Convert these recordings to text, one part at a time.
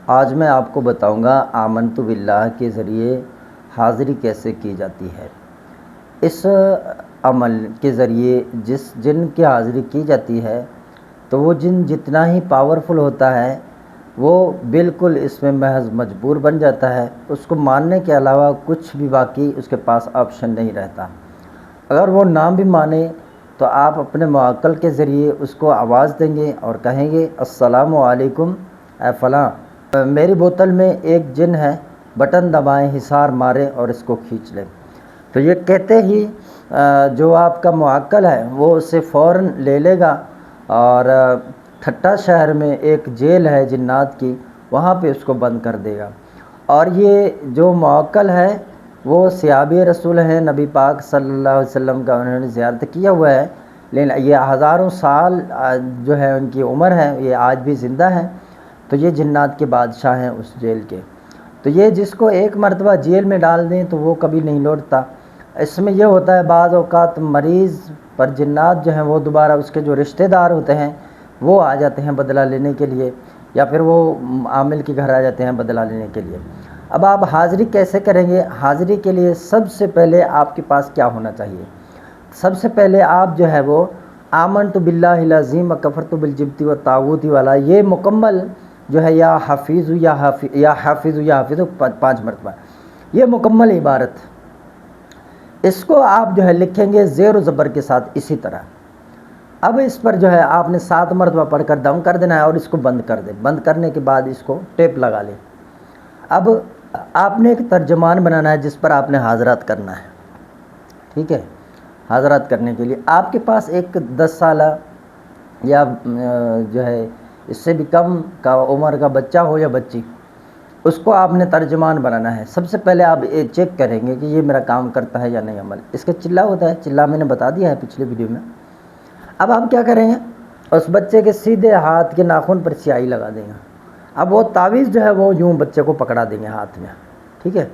آج میں آپ کو بتاؤں گا آمنت باللہ کے ذریعے حاضری کیسے کی جاتی ہے۔ اس عمل کے ذریعے جس جن کی حاضری کی جاتی ہے تو وہ جن جتنا ہی پاورفل ہوتا ہے وہ بالکل اس میں محض مجبور بن جاتا ہے، اس کو ماننے کے علاوہ کچھ بھی باقی اس کے پاس آپشن نہیں رہتا۔ اگر وہ نہ بھی مانے تو آپ اپنے معقل کے ذریعے اس کو آواز دیں گے اور کہیں گے السلام علیکم اے فلاں، میری بوتل میں ایک جن ہے، بٹن دبائیں، حصار ماریں اور اس کو کھینچ لیں۔ تو یہ کہتے ہی جو آپ کا معقل ہے وہ اسے فوراً لے لے گا اور ٹھٹہ شہر میں ایک جیل ہے جنات کی، وہاں پہ اس کو بند کر دے گا۔ اور یہ جو معقل ہے وہ صحابی رسول ہیں، نبی پاک صلی اللہ علیہ وسلم کا انہوں نے زیارت کیا ہوا ہے، لیکن یہ ہزاروں سال جو ہے ان کی عمر ہے، یہ آج بھی زندہ ہیں۔ تو یہ جنات کے بادشاہ ہیں اس جیل کے۔ تو یہ جس کو ایک مرتبہ جیل میں ڈال دیں تو وہ کبھی نہیں لوٹتا۔ اس میں یہ ہوتا ہے بعض اوقات مریض پر جنات جو ہیں وہ دوبارہ اس کے جو رشتہ دار ہوتے ہیں وہ آ جاتے ہیں بدلہ لینے کے لیے، یا پھر وہ عامل کے گھر آ جاتے ہیں بدلہ لینے کے لیے۔ اب آپ حاضری کیسے کریں گے؟ حاضری کے لیے سب سے پہلے آپ کے پاس کیا ہونا چاہیے؟ سب سے پہلے آپ جو ہے وہ آمنت باللہ العظیم وکفرت بالجبت والطاغوت والا یہ مکمل جو ہے یا حفیظ یا حافظ 5 مرتبہ، یہ مکمل عبارت اس کو آپ جو ہے لکھیں گے زیر و زبر کے ساتھ اسی طرح۔ اب اس پر جو ہے آپ نے 7 مرتبہ پڑھ کر دم کر دینا ہے اور اس کو بند کر دیں۔ بند کرنے کے بعد اس کو ٹیپ لگا لیں۔ اب آپ نے ایک ترجمان بنانا ہے جس پر آپ نے حاضرات کرنا ہے، ٹھیک ہے؟ حاضرات کرنے کے لیے آپ کے پاس ایک 10 سالہ یا جو ہے اس سے بھی کم کا عمر کا بچہ ہو یا بچی، اس کو آپ نے ترجمان بنانا ہے۔ سب سے پہلے آپ یہ چیک کریں گے کہ یہ میرا کام کرتا ہے یا نہیں عمل۔ اس کا چلہ ہوتا ہے، چلہ میں نے بتا دیا ہے پچھلے ویڈیو میں۔ اب آپ کیا کریں گے؟ اس بچے کے سیدھے ہاتھ کے ناخن پر سیاہی لگا دیں گے۔ اب وہ تعویذ جو ہے وہ یوں بچے کو پکڑا دیں گے ہاتھ میں، ٹھیک ہے؟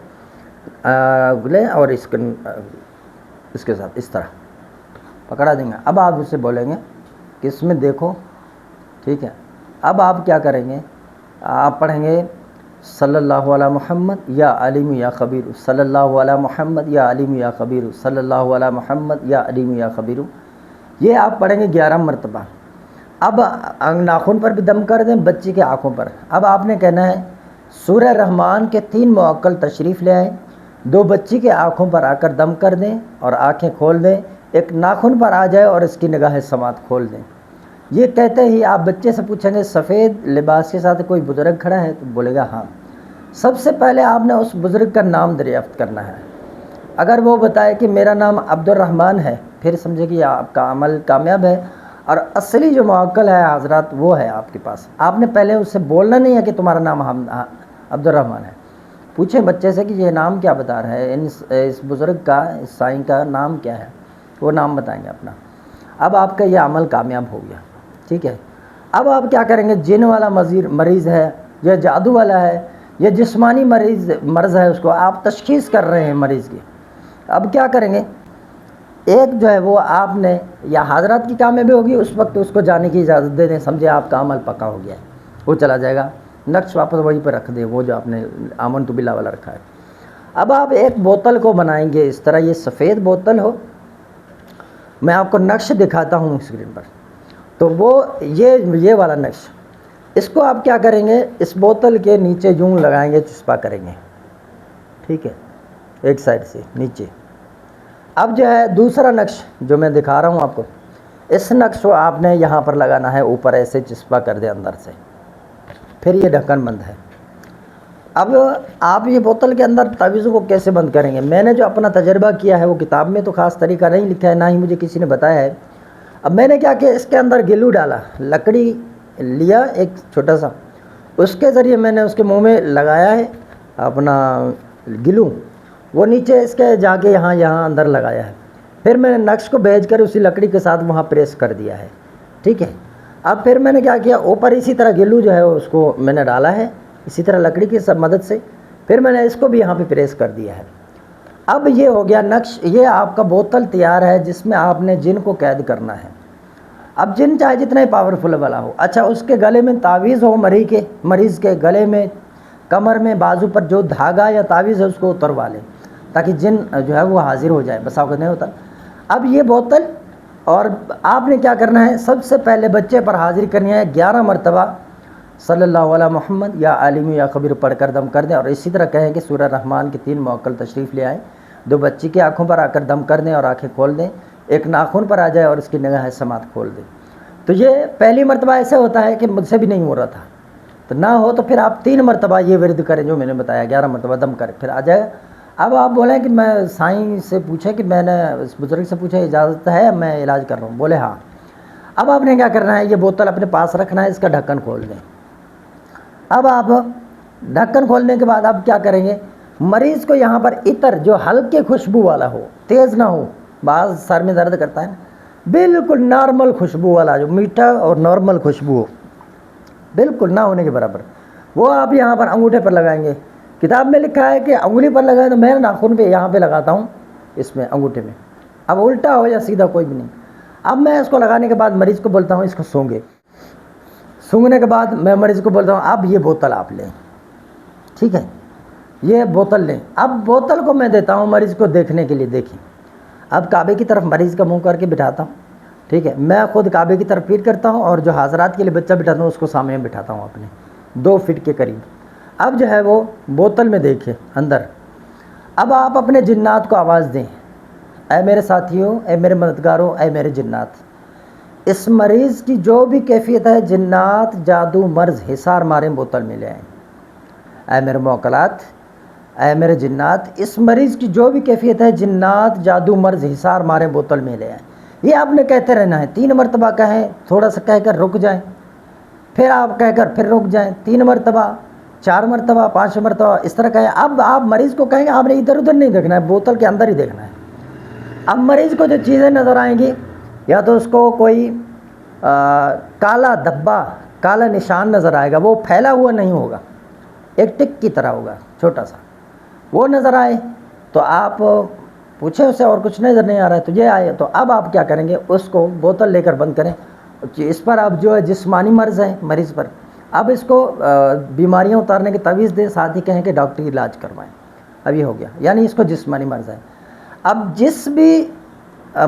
لیں اور اس کے ساتھ اس طرح پکڑا دیں گے۔ اب آپ اسے بولیں گے کہ اس میں دیکھو، ٹھیک ہے؟ اب آپ کیا کریں گے؟ آپ پڑھیں گے صلی اللہ علی محمد یا علیم یا خبیر، صلی اللہ علی محمد یا علیم یا خبیر، صلی اللہ علی محمد یا علیم یا خبیر۔ یہ آپ پڑھیں گے 11 مرتبہ۔ اب ناخن پر بھی دم کر دیں، بچی کے آنکھوں پر۔ اب آپ نے کہنا ہے سورہ رحمان کے 3 معقل تشریف لے آئیں، 2 بچی کے آنکھوں پر آ کر دم کر دیں اور آنکھیں کھول دیں، ایک ناخن پر آ جائے اور اس کی نگاہ سماعت کھول دیں۔ یہ کہتے ہی آپ بچے سے پوچھیں گے سفید لباس کے ساتھ کوئی بزرگ کھڑا ہے؟ تو بولے گا ہاں۔ سب سے پہلے آپ نے اس بزرگ کا نام دریافت کرنا ہے۔ اگر وہ بتائے کہ میرا نام عبد الرحمن ہے، پھر سمجھے کہ آپ کا عمل کامیاب ہے، اور اصلی جو معقل ہے حضرات وہ ہے آپ کے پاس۔ آپ نے پہلے اس سے بولنا نہیں ہے کہ تمہارا نام عبد الرحمن ہے۔ پوچھیں بچے سے کہ یہ نام کیا بتا رہا ہے، اس بزرگ کا، اس سائیں کا نام کیا ہے؟ وہ نام بتائیں گے اپنا۔ اب آپ کا یہ عمل کامیاب ہو گیا، ٹھیک ہے؟ اب آپ کیا کریں گے؟ جن والا مریض ہے یا جادو والا ہے یا جسمانی مرض ہے، اس کو آپ تشخیص کر رہے ہیں مریض کی۔ اب کیا کریں گے؟ ایک جو ہے وہ آپ نے یا حاضرات کی کامیابی ہوگی، اس وقت اس کو جانے کی اجازت دے دیں، سمجھے آپ کا عمل پکا ہو گیا ہے، وہ چلا جائے گا۔ نقش واپس وہیں پہ رکھ دیں، وہ جو آپ نے آمنت باللہ والا رکھا ہے۔ اب آپ ایک بوتل کو بنائیں گے اس طرح، یہ سفید بوتل ہو، میں آپ کو نقش دکھاتا ہوں اسکرین پر۔ تو وہ یہ والا نقش، اس کو آپ کیا کریں گے؟ اس بوتل کے نیچے یوں لگائیں گے، چسپا کریں گے، ٹھیک ہے؟ ایک سائڈ سے نیچے۔ اب جو ہے دوسرا نقش جو میں دکھا رہا ہوں آپ کو، اس نقش کو آپ نے یہاں پر لگانا ہے، اوپر ایسے چسپا کر دیں اندر سے، پھر یہ ڈھکن بند ہے۔ اب آپ یہ بوتل کے اندر تعویذوں کو کیسے بند کریں گے؟ میں نے جو اپنا تجربہ کیا ہے وہ کتاب میں تو خاص طریقہ نہیں لکھا ہے، نہ ہی مجھے کسی نے بتایا ہے۔ اب میں نے کیا کیا، اس کے اندر گلو ڈالا، لکڑی لیا ایک چھوٹا سا، اس کے ذریعے میں نے اس کے منہ میں لگایا ہے اپنا گلو، وہ نیچے اس کے جا کے یہاں اندر لگایا ہے، پھر میں نے نقش کو بھیج کر اسی لکڑی کے ساتھ وہاں پریس کر دیا ہے، ٹھیک ہے؟ اب پھر میں نے کیا کیا، اوپر اسی طرح گلو جو ہے اس کو میں نے ڈالا ہے اسی طرح لکڑی کی مدد سے، پھر میں نے اس کو بھی یہاں پہ پریس کر دیا ہے۔ اب یہ ہو گیا نقش، یہ آپ کا بوتل تیار ہے جس میں آپ نے جن کو قید کرنا ہے۔ اب جن چاہے جتنا ہی پاورفل والا ہو، اچھا اس کے گلے میں تعویذ ہو، مریض کے گلے میں کمر میں بازو پر جو دھاگا یا تعویذ ہے اس کو اتروا لیں تاکہ جن جو ہے وہ حاضر ہو جائے، بسا اوقات نہیں ہوتا۔ اب یہ بوتل، اور آپ نے کیا کرنا ہے، سب سے پہلے بچے پر حاضر کرنی ہے 11 مرتبہ صلی اللہ علیہ محمد یا عالم یا خبیر پڑھ کر دم کر دیں، اور اسی طرح کہیں کہ سورہ رحمان کی 3 موکل تشریف لے آئیں، 2 بچی کی آنکھوں پر آ کر دم کر دیں اور آنکھیں کھول دیں، 1 ناخن پر آ جائے اور اس کی نگاہ سماعت کھول دیں۔ تو یہ پہلی مرتبہ ایسے ہوتا ہے کہ مجھ سے بھی نہیں ہو رہا تھا، تو نہ ہو تو پھر آپ 3 مرتبہ یہ ورد کریں جو میں نے بتایا، 11 مرتبہ دم کریں، پھر آ جائے گا۔ اب آپ بولیں کہ میں سائیں سے پوچھیں کہ میں نے اس بزرگ سے پوچھا اجازت ہے، میں علاج کر رہا ہوں، بولے ہاں۔ اب آپ نے کیا کرنا ہے، یہ بوتل اپنے پاس رکھنا ہے، اس کا ڈھکن کھول دیں۔ اب آپ ڈھکن کھولنے کے بعد اب کیا کریں گے، مریض کو یہاں پر عطر جو ہلکے خوشبو والا ہو، تیز نہ ہو، بعض سر میں درد کرتا ہے نا، بالکل نارمل خوشبو والا، جو میٹھا اور نارمل خوشبو ہو، بالکل نہ ہونے کے برابر، وہ آپ یہاں پر انگوٹھے پر لگائیں گے۔ کتاب میں لکھا ہے کہ انگلی پر لگائیں، تو میں ناخن پہ یہاں پہ لگاتا ہوں، اس میں انگوٹھے میں، اب الٹا ہو یا سیدھا کوئی بھی نہیں۔ اب میں اس کو لگانے کے بعد مریض کو بولتا ہوں اس کو سونگے، سونگنے کے بعد میں مریض کو بولتا ہوں اب یہ بوتل آپ لیں، ٹھیک ہے، یہ بوتل لیں۔ اب بوتل کو میں دیتا ہوں مریض کو دیکھنے کے لیے، دیکھیں، اب کعبے کی طرف مریض کا منہ کر کے بٹھاتا ہوں، ٹھیک ہے، میں خود کعبے کی طرف پیٹ کرتا ہوں، اور جو حاضرات کے لیے بچہ بٹھاتا ہوں اس کو سامنے بٹھاتا ہوں اپنے 2 فٹ کے قریب۔ اب جو ہے وہ بوتل میں دیکھیں اندر، اب آپ اپنے جنات کو آواز دیں، اے میرے ساتھیوں، اے میرے مددگاروں، اے میرے جنات، اس مریض کی جو بھی کیفیت ہے، جنات، جادو، مرض، حصار ماریں، بوتل میں لے آئیں۔ اے میرے موکلات، اے میرے جنات، اس مریض کی جو بھی کیفیت ہے، جنات، جادو، مرض، حصار ماریں، بوتل میں لے آئیں۔ یہ آپ نے کہتے رہنا ہے، 3 مرتبہ کہیں، تھوڑا سا کہہ کر رک جائیں، پھر آپ کہہ کر پھر رک جائیں، 3 مرتبہ، 4 مرتبہ، 5 مرتبہ، اس طرح کہیں۔ اب آپ مریض کو کہیں گے آپ نے ادھر ادھر نہیں دیکھنا ہے، بوتل کے اندر ہی دیکھنا ہے۔ اب مریض کو جو چیزیں نظر آئیں گی، یا تو اس کو کوئی کالا دھبا، کالا نشان نظر آئے گا، وہ پھیلا ہوا نہیں ہوگا، ایک ٹک کی طرح ہوگا چھوٹا سا، وہ نظر آئے تو آپ پوچھیں اسے اور کچھ نظر نہیں آ رہا ہے تو یہ آئے، تو اب آپ کیا کریں گے، اس کو بوتل لے کر بند کریں۔ اس پر اب جو ہے جسمانی مرض ہے مریض پر، اب اس کو بیماریاں اتارنے کی تعویذ دیں، ساتھ ہی کہیں کہ ڈاکٹری علاج کروائیں۔ اب یہ ہو گیا، یعنی اس کو جسمانی مرض ہے۔ اب جس بھی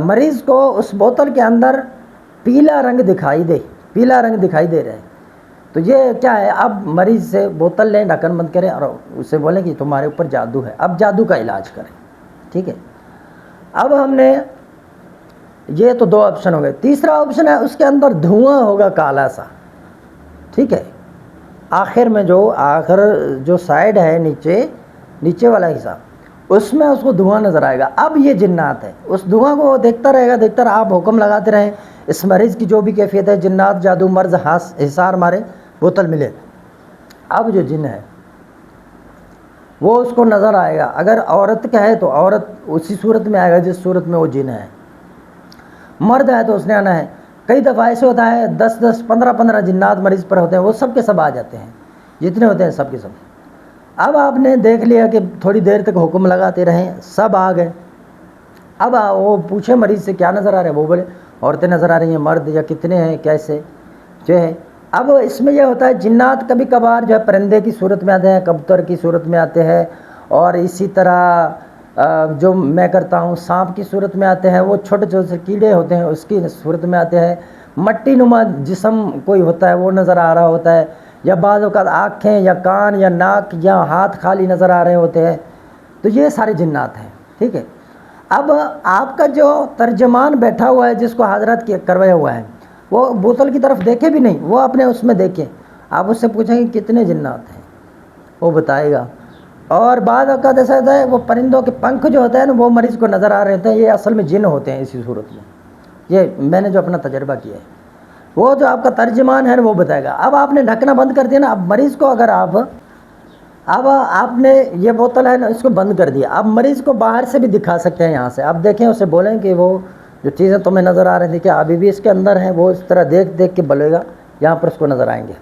مریض کو اس بوتل کے اندر پیلا رنگ دکھائی دے، پیلا رنگ دکھائی دے رہا ہے، تو یہ کیا ہے، اب مریض سے بوتل لیں، ڈھکن بند کریں اور اسے بولیں کہ تمہارے اوپر جادو ہے، اب جادو کا علاج کریں، ٹھیک ہے۔ اب ہم نے یہ تو 2 آپشن ہو گئے، تیسرا آپشن ہے اس کے اندر دھواں ہوگا کالا سا، ٹھیک ہے، آخر میں جو سائڈ ہے، نیچے والا حصہ، اس میں اس کو دھواں نظر آئے گا۔ اب یہ جنات ہے، اس دھواں کو وہ دیکھتا رہے گا، دیکھتا رہا، آپ حکم لگاتے رہیں، اس مریض کی جو بھی کیفیت ہے، جنات، جادو، مرض، حصار مارے، بوتل ملے۔ اب جو جن ہے وہ اس کو نظر آئے گا، اگر عورت کا ہے تو عورت اسی صورت میں آئے گا جس صورت میں وہ جن ہے، مرد ہے تو اس نے آنا ہے۔ کئی دفعہ ایسے ہوتا ہے 10 15 جنات مریض پر ہوتے ہیں، وہ سب کے سب آ جاتے ہیں، جتنے ہوتے ہیں سب کے سب۔ اب آپ نے دیکھ لیا کہ تھوڑی دیر تک حکم لگاتے رہیں، سب آ گئے۔ اب وہ پوچھے مریض سے کیا نظر آ رہا ہے، وہ بولے عورتیں نظر آ رہی ہیں، مرد یا کتنے ہیں، کیسے جو ہے۔ اب اس میں یہ ہوتا ہے جنات کبھی کبھار جو ہے پرندے کی صورت میں آتے ہیں، کبوتر کی صورت میں آتے ہیں، اور اسی طرح جو میں کرتا ہوں سانپ کی صورت میں آتے ہیں، وہ چھوٹے چھوٹے سے کیڑے ہوتے ہیں اس کی صورت میں آتے ہیں، مٹی نما جسم کوئی ہوتا ہے وہ نظر آ رہا ہوتا ہے، یا بعض اوقات آنکھیں یا کان یا ناک یا ہاتھ خالی نظر آ رہے ہوتے ہیں، تو یہ سارے جنات ہیں، ٹھیک ہے۔ اب آپ کا جو ترجمان بیٹھا ہوا ہے جس کو حاضرات کروایا ہوا ہے، وہ بوتل کی طرف دیکھے بھی نہیں، وہ اپنے اس میں دیکھے، آپ اس سے پوچھیں کہ کتنے جنات ہیں، وہ بتائے گا۔ اور بعض اوقات ایسا ہوتا ہے وہ پرندوں کے پنکھ جو ہوتے ہیں نا، وہ مریض کو نظر آ رہے ہوتے ہیں، یہ اصل میں جن ہوتے ہیں اسی صورت میں، یہ میں نے جو اپنا تجربہ کیا ہے، وہ جو آپ کا ترجمان ہے نا وہ بتائے گا۔ اب آپ نے ڈھکنا بند کر دیا نا، اب مریض کو اگر آپ نے یہ بوتل ہے نا اس کو بند کر دیا، اب مریض کو باہر سے بھی دکھا سکتے ہیں، یہاں سے آپ دیکھیں، اسے بولیں کہ وہ جو چیزیں تمہیں نظر آ رہی تھی کیا ابھی بھی اس کے اندر ہیں، وہ اس طرح دیکھ کے بولے گا، یہاں پر اس کو نظر آئیں گے،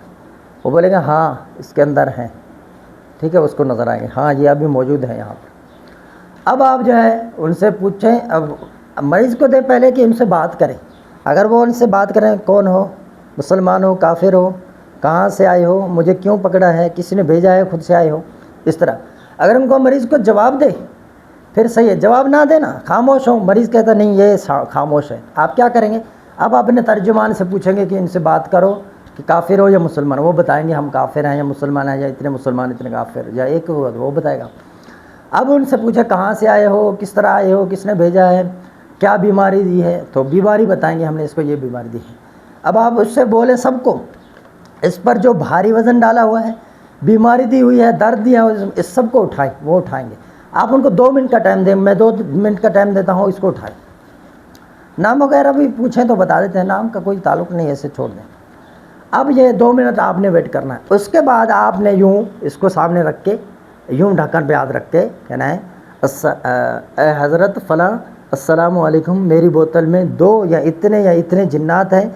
وہ بولے گا ہاں اس کے اندر ہیں، ٹھیک ہے، اس کو نظر آئیں گے، ہاں یہ ابھی موجود ہے یہاں پر۔ اب آپ جو ہے ان سے پوچھیں، اب مریض کو دے پہلے کہ ان سے بات کریں، اگر وہ ان سے بات کریں، کون ہو، مسلمان ہو، کافر ہو، کہاں سے آئے ہو, مجھے کیوں پکڑا ہے, کسی نے بھیجا ہے, خود سے آئے ہو, اس طرح. اگر ان کو مریض کو جواب دے پھر صحیح ہے, جواب نہ دینا, خاموش ہو, مریض کہتا نہیں یہ خاموش ہے, آپ کیا کریں گے؟ اب اپنے ترجمان سے پوچھیں گے کہ ان سے بات کرو کہ کافر ہو یا مسلمان. وہ بتائیں گے ہم کافر ہیں یا مسلمان ہیں, یا اتنے مسلمان اتنے کافر, یا ایک ہوا تو وہ بتائے گا. اب ان سے پوچھے کہاں سے آئے ہو, کس طرح آئے ہو, کس نے بھیجا ہے, کیا بیماری دی ہے, تو بیماری بتائیں گے ہم نے اس کو یہ بیماری دی ہے. اب آپ اس سے بولیں سب کو, اس پر جو بھاری وزن ڈالا ہوا ہے, بیماری دی ہوئی ہے, درد دیا ہے, اس سب کو اٹھائیں, وہ اٹھائیں گے. آپ ان کو 2 منٹ کا ٹائم دیں, میں 2 منٹ کا ٹائم دیتا ہوں, اس کو اٹھائیں. نام وغیرہ بھی پوچھیں تو بتا دیتے ہیں, نام کا کوئی تعلق نہیں, ایسے چھوڑ دیں. اب یہ 2 منٹ آپ نے ویٹ کرنا ہے. اس کے بعد آپ نے یوں اس کو سامنے رکھ کے, یوں ڈھکن پہ ہاتھ رکھ کے کہنا ہے اے حضرت فلاں السلام علیکم, میری بوتل میں 2 یا اتنے جنات ہیں,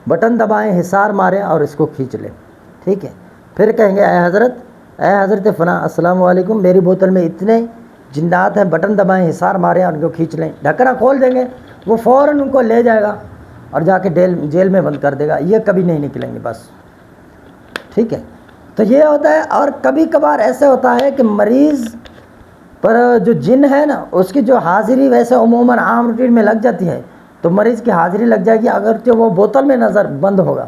بٹن دبائیں, حصار ماریں اور اس کو کھینچ لیں. ٹھیک ہے. پھر کہیں گے اے حضرت فلاں السلام علیکم, میری بوتل میں اتنے جنات ہیں, بٹن دبائیں, حصار ماریں اور ان کو کھینچ لیں. ڈھکنا کھول دیں گے, وہ فوراً ان کو لے جائے گا اور جا کے جیل میں بند کر دے گا, یہ کبھی نہیں نکلیں گے بس. ٹھیک ہے. تو یہ ہوتا ہے. اور کبھی کبھار ایسے ہوتا ہے کہ مریض پر جو جن ہے نا, اس کی جو حاضری ویسے عموماً عام روٹین میں لگ جاتی ہے, تو مریض کی حاضری لگ جائے گی اگرچہ وہ بوتل میں نظر بند ہوگا.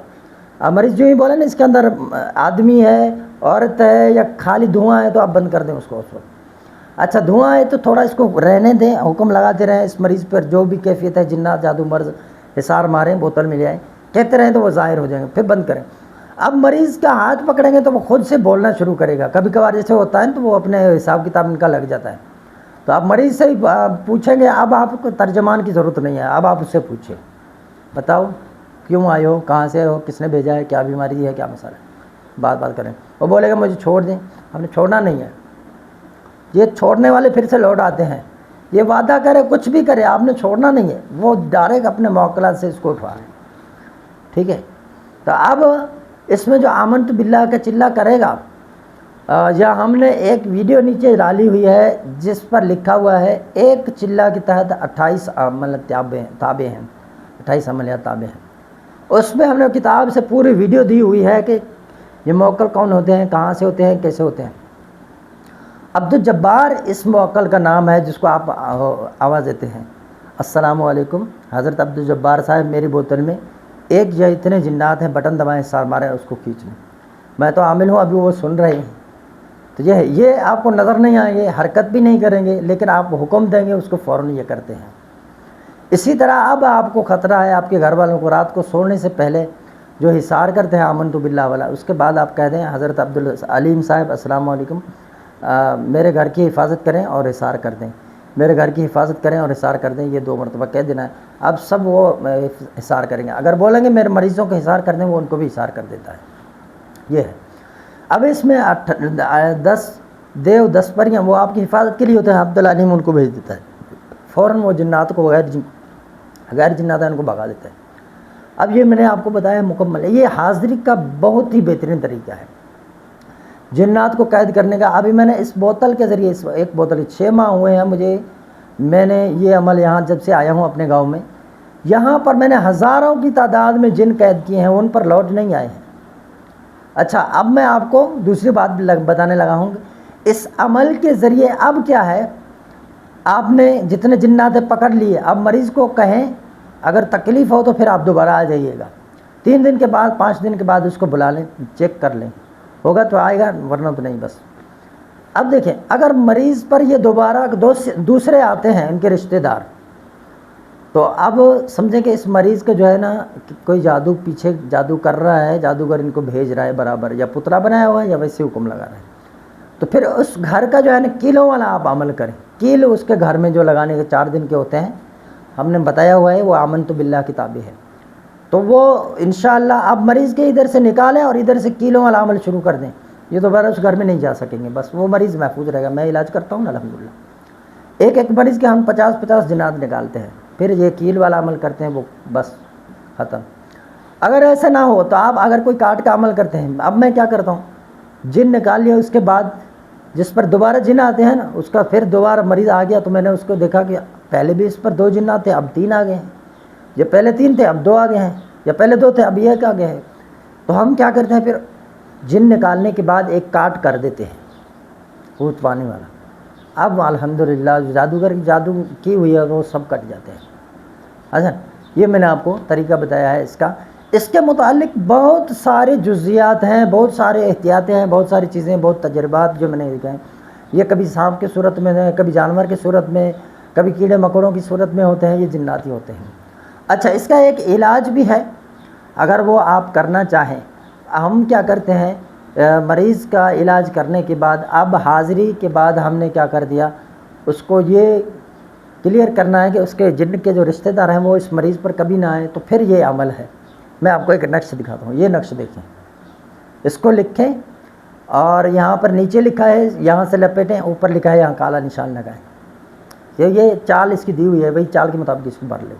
اب مریض جو ہی بولے نا اس کے اندر آدمی ہے, عورت ہے, یا خالی دھواں ہے, تو آپ بند کر دیں اس کو اس وقت. اچھا دھواں ہے تو تھوڑا اس کو رہنے دیں, حکم لگاتے رہیں اس مریض پر جو بھی کیفیت ہے, جنات, جادو, مرض, حصار ماریں, بوتل میں لے آئیں, کہتے رہیں تو وہ ظاہر ہو جائیں گے, پھر بند کریں. اب مریض کا ہاتھ پکڑیں گے تو وہ خود سے بولنا شروع کرے گا. کبھی کبھار جیسے ہوتا ہے تو وہ اپنے حساب کتاب ان کا لگ جاتا ہے, تو آپ مریض سے ہی پوچھیں گے. اب آپ کو ترجمان کی ضرورت نہیں ہے, اب آپ اس سے پوچھیں, بتاؤ کیوں آئے ہو, کہاں سے ہو, کس نے بھیجا ہے, کیا بیماری ہے, کیا مسئلہ ہے, بات کریں. وہ بولے گا مجھے چھوڑ دیں. ہم نے چھوڑنا نہیں ہے. یہ چھوڑنے والے پھر سے لوٹ آتے ہیں, یہ وعدہ کرے کچھ بھی کرے, آپ نے چھوڑنا نہیں ہے, وہ ڈائریکٹ اپنے موکلات سے اس کو اٹھوا رہے ہیں. ٹھیک ہے. تو اب اس میں جو آمنت باللہ کا چلہ کرے گا, یا ہم نے ایک ویڈیو نیچے ڈالی ہوئی ہے جس پر لکھا ہوا ہے ایک چلہ کے تحت 28 عمل تابع ہیں, 28 عملیات تابع ہیں. اس میں ہم نے کتاب سے پوری ویڈیو دی ہوئی ہے کہ یہ موکل کون ہوتے ہیں, کہاں سے ہوتے ہیں, کیسے ہوتے ہیں. عبدالجبار اس موکل کا نام ہے جس کو آپ آواز دیتے ہیں, السلام علیکم حضرت عبدالجبار صاحب, میری بوتل میں 1 یا اتنے جنات ہیں, بٹن دبائیں, حصار ماریں, اس کو کھینچ لیں. میں تو عامل ہوں, ابھی وہ سن رہے ہیں. تو یہ آپ کو نظر نہیں آئیں گے, حرکت بھی نہیں کریں گے, لیکن آپ حکم دیں گے اس کو فوراً یہ کرتے ہیں. اسی طرح اب آپ کو خطرہ ہے آپ کے گھر والوں کو, رات کو سونے سے پہلے جو حصار کرتے ہیں آمنت باللہ والا, اس کے بعد آپ کہہ دیں حضرت عبدالعلیم صاحب السلام علیکم, میرے گھر کی حفاظت کریں اور حصار کر دیں, میرے گھر کی حفاظت کریں اور حصار کر دیں. یہ 2 مرتبہ کہہ دینا ہے. اب سب وہ حصار کریں گے. اگر بولیں گے میرے مریضوں کو حصار کر دیں, وہ ان کو بھی حصار کر دیتا ہے. یہ ہے. اب اس میں 10 دیو 10 پریاں وہ آپ کی حفاظت کے لیے ہوتے ہیں. عبدالعلیم ان کو بھیج دیتا ہے, فوراً وہ جنات کو غیر جنات ہیں ان کو بھگا دیتا ہے. اب یہ میں نے آپ کو بتایا مکمل ہے. یہ حاضری کا بہت ہی بہترین طریقہ ہے جنات کو قید کرنے کا. ابھی میں نے اس بوتل کے ذریعے, ایک بوتل 6 ماہ ہوئے ہیں مجھے, میں نے یہ عمل یہاں جب سے آیا ہوں اپنے گاؤں میں, یہاں پر میں نے ہزاروں کی تعداد میں جن قید کیے ہیں, ان پر لوٹ نہیں آئے ہیں. اچھا اب میں آپ کو دوسری بات بتانے لگا ہوں. اس عمل کے ذریعے اب کیا ہے, آپ نے جتنے جنات پکڑ لیے, اب مریض کو کہیں اگر تکلیف ہو تو پھر آپ دوبارہ آ جائیے گا. 3 دن کے بعد 5 دن کے بعد اس کو بلا لیں, چیک کر لیں, ہوگا تو آئے گا, ورنہ تو نہیں. بس اب دیکھیں اگر مریض پر یہ دوبارہ دوسرے آتے ہیں ان کے رشتہ دار, تو اب سمجھیں کہ اس مریض کا جو ہے نا کوئی جادو پیچھے جادو کر رہا ہے, جادوگر ان کو بھیج رہا ہے برابر, یا پتلا بنایا ہوا ہے یا ویسے حکم لگا رہا ہے. تو پھر اس گھر کا جو ہے نا کیلوں والا آپ عمل کریں. کیل اس کے گھر میں جو لگانے کے 4 دن کے ہوتے ہیں, ہم نے بتایا ہوا ہے, وہ آمنت باللہ کی تابع ہے. تو وہ انشاءاللہ آپ مریض کے ادھر سے نکالیں اور ادھر سے کیلوں والا عمل شروع کر دیں. یہ دوبارہ اس گھر میں نہیں جا سکیں گے, بس وہ مریض محفوظ رہے گا. میں علاج کرتا ہوں نا الحمدللہ, ایک مریض کے ہم 50 جنات نکالتے ہیں, پھر یہ کیل والا عمل کرتے ہیں, وہ بس ختم. اگر ایسے نہ ہو تو آپ اگر کوئی کاٹ کا عمل کرتے ہیں, اب میں کیا کرتا ہوں, جن نکال لیا, اس کے بعد جس پر دوبارہ جن آتے ہیں نا, اس کا پھر دوبارہ مریض آ گیا تو میں نے اس کو دیکھا کہ پہلے بھی اس پر 2 جن آتے, اب 3 آ گئے ہیں, یہ پہلے 3 تھے اب 2 آ گئے ہیں, یا پہلے 2 تھے اب 1 آ گئے ہیں. تو ہم کیا کرتے ہیں پھر جن نکالنے کے بعد ایک کاٹ کر دیتے ہیں بھوت پانی والا. اب الحمدللہ جادوگر کی جادو کی ہوئی ہے وہ سب کٹ جاتے ہیں. اچھا یہ میں نے آپ کو طریقہ بتایا ہے اس کا. اس کے متعلق بہت سارے جزیات ہیں, بہت سارے احتیاطیں ہیں, بہت ساری چیزیں, بہت تجربات جو میں نے دیکھے ہیں. یہ کبھی سانپ کی صورت میں ہیں, کبھی جانور کی صورت میں, کبھی کیڑے مکوڑوں کی صورت میں ہوتے ہیں, یہ جناتی ہوتے ہیں. اچھا اس کا ایک علاج بھی ہے اگر وہ آپ کرنا چاہیں. ہم کیا کرتے ہیں مریض کا علاج کرنے کے بعد اب حاضری کے بعد ہم نے کیا کر دیا, اس کو یہ کلیئر کرنا ہے کہ اس کے جن کے جو رشتہ دار ہیں وہ اس مریض پر کبھی نہ آئیں. تو پھر یہ عمل ہے. میں آپ کو ایک نقش دکھاتا ہوں. یہ نقش دیکھیں, اس کو لکھیں اور یہاں پر نیچے لکھا ہے یہاں سے لپیٹیں, اوپر لکھا ہے یہاں کالا نشان لگائیں. یہ چال اس کی دی ہوئی ہے, وہی چال کے مطابق اس کو بھر لیں.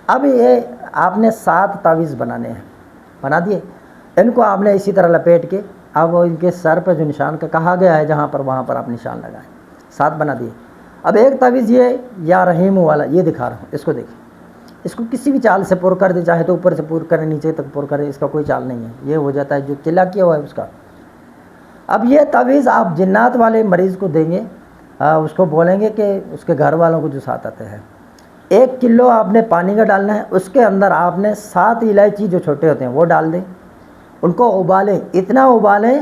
اب یہ آپ نے 7 تعویذ بنانے ہیں, بنا دیے. ان کو آپ نے اسی طرح لپیٹ کے اب ان کے سر پہ جو نشان کا کہا گیا ہے جہاں پر وہاں پر آپ نشان لگائیں. 7 بنا دیے. اب ایک تعویذ یہ یا رحیم والا یہ دکھا رہا ہوں, اس کو دیکھیں. اس کو کسی بھی چال سے پور کر دیں, چاہے تو اوپر سے پور کریں نیچے تک پور کریں, اس کا کوئی چال نہیں ہے. یہ ہو جاتا ہے جو چلا کیا ہوا ہے اس کا. اب یہ تعویذ آپ جنات والے مریض کو دیں گے, اس کو بولیں گے کہ اس کے گھر والوں کو جو ساتھ آتے ہیں 1 کلو آپ نے پانی کا ڈالنا ہے. اس کے اندر آپ نے 7 الائچی جو چھوٹے ہوتے ہیں وہ ڈال دیں. ان کو ابالیں, اتنا ابالیں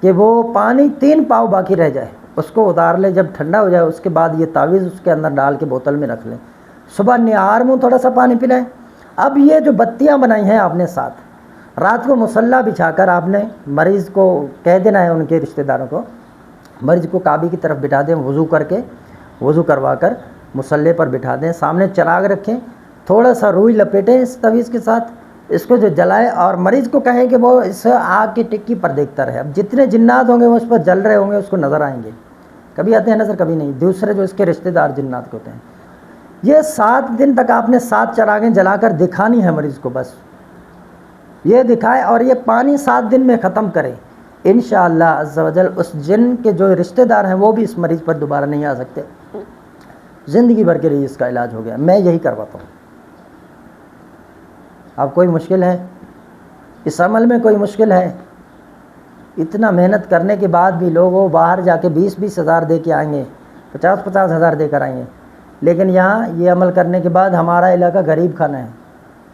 کہ وہ پانی 3 پاؤ باقی رہ جائے. اس کو اتار لیں, جب ٹھنڈا ہو جائے اس کے بعد یہ تعویذ اس کے اندر ڈال کے بوتل میں رکھ لیں. صبح نہار منہ تھوڑا سا پانی پلائیں. اب یہ جو بتیاں بنائی ہیں آپ نے 7, رات کو مصلی بچھا کر آپ نے مریض کو کہہ دینا ہے, ان کے رشتہ داروں کو, مریض کو کعبے کی طرف بٹھا دیں, وضو کروا کر مصلی پر بٹھا دیں, سامنے چراغ رکھیں, تھوڑا سا روئی لپیٹیں اس تعویذ کے ساتھ, اس کو جو جلائیں اور مریض کو کہیں کہ وہ اس آگ کی ٹکی پر دیکھتا رہے. اب جتنے جنات ہوں گے وہ اس پر جل رہے ہوں گے, اس کو نظر آئیں گے. کبھی آتے ہیں نظر, کبھی نہیں. دوسرے جو اس کے رشتہ دار جنات کے ہوتے ہیں, یہ 7 دن تک آپ نے 7 چراغیں جلا کر دکھانی ہے مریض کو. بس یہ دکھائے اور یہ پانی 7 دن میں ختم کرے. انشاءاللہ عز و جل اس جن کے جو رشتہ دار ہیں وہ بھی اس مریض پر دوبارہ نہیں آ سکتے. زندگی بھر کے لیے اس کا علاج ہو گیا. میں یہی کرواتا ہوں. اب کوئی مشکل ہے اس عمل میں؟ کوئی مشکل ہے؟ اتنا محنت کرنے کے بعد بھی لوگ وہ باہر جا کے 20-20 ہزار دے کے آئیں گے, 50-50 ہزار دے کر آئیں گے. لیکن یہاں یہ عمل کرنے کے بعد ہمارا علاقہ غریب خانہ ہے.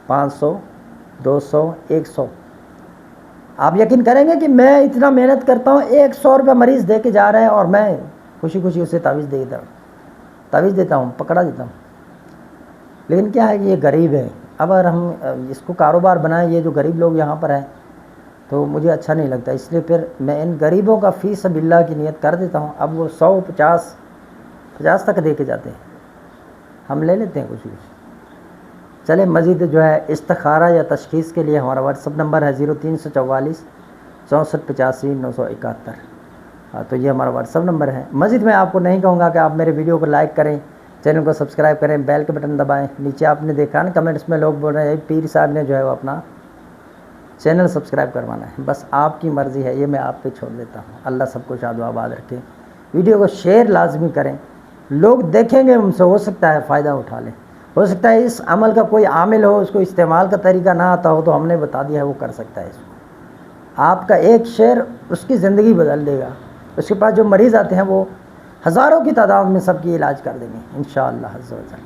500 200 100. آپ یقین کریں گے کہ میں اتنا محنت کرتا ہوں, 100 روپے مریض دے کے جا رہا ہے اور میں خوشی خوشی اسے تعویذ دیتا ہوں, پکڑا دیتا ہوں. لیکن کیا ہے کہ یہ غریب ہے. اب اگر ہم اس کو کاروبار بنائیں, یہ جو غریب لوگ یہاں پر ہیں, تو مجھے اچھا نہیں لگتا. اس لیے پھر میں ان غریبوں کا فی سبیل اللہ کی نیت کر دیتا ہوں. اب وہ 100-50 تک دے کے جاتے ہیں, ہم لے لیتے ہیں کچھ. چلے مزید جو ہے استخارہ یا تشخیص کے لیے ہمارا واٹس ایپ نمبر ہے 0344 64 85 971. تو یہ ہمارا واٹس ایپ نمبر ہے. مزید میں آپ کو نہیں کہوں گا کہ آپ میرے ویڈیو کو لائک کریں, چینل کو سبسکرائب کریں, بیل کے بٹن دبائیں. نیچے آپ نے دیکھا نا کمنٹس میں لوگ بول رہے ہیں پیر صاحب نے جو ہے وہ اپنا چینل سبسکرائب کروانا ہے. بس آپ کی مرضی ہے, یہ میں آپ پہ چھوڑ دیتا ہوں. اللہ سب کو شاد و آباد رکھے. ویڈیو کو شیئر لازمی کریں. لوگ دیکھیں گے, ان سے ہو سکتا ہے فائدہ اٹھا لیں. ہو سکتا ہے اس عمل کا کوئی عامل ہو, اس کو استعمال کا طریقہ نہ آتا ہو, تو ہم نے بتا دیا ہے وہ کر سکتا ہے. اس کو آپ کا ایک شیئر اس کی زندگی بدل دے گا. اس کے پاس جو مریض آتے ہیں وہ ہزاروں کی تعداد میں سب کی علاج کر دیں گے انشاءاللہ عز و جل.